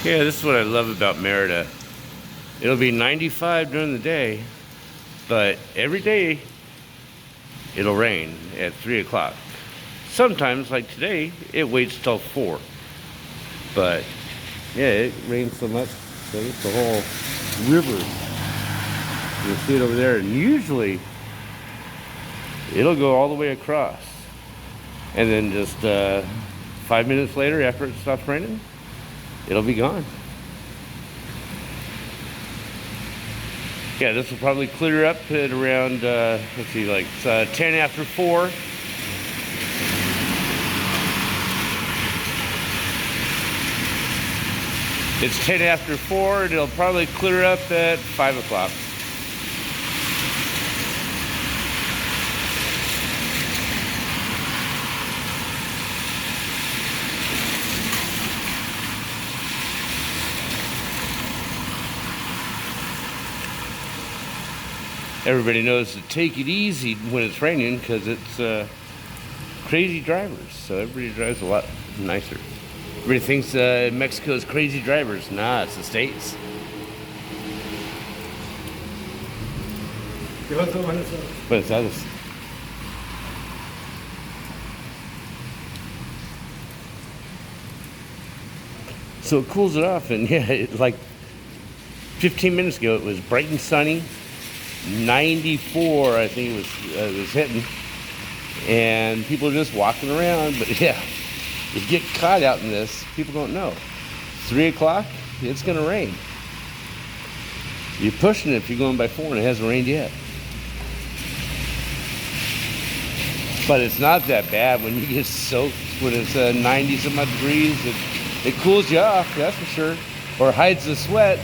Yeah, this is what I love about Merida. It'll be 95 during the day, but every day it'll rain at 3 o'clock. Sometimes, like today, it waits till 4. But yeah, it rains so much, so it's the whole river. You'll see it over there, and usually it'll go all the way across. And then just 5 minutes later, after it stops raining, it'll be gone. Yeah, this will probably clear up at around, let's see, like 10 after 4. It's 10 after 4, and it'll probably clear up at 5 o'clock. Everybody knows to take it easy when it's raining because it's crazy drivers. So everybody drives a lot nicer. Everybody thinks Mexico's crazy drivers. Nah, it's the States. Buenas tardes. So it cools it off, and yeah, like 15 minutes ago, it was bright and sunny. 94, I think it was hitting, and people are just walking around. But yeah, you get caught out in this, people don't know. 3 o'clock, it's gonna rain. You're pushing it if you're going by 4 and it hasn't rained yet. But it's not that bad when you get soaked when it's 90 some odd degrees. It cools you off, that's for sure, or hides the sweat.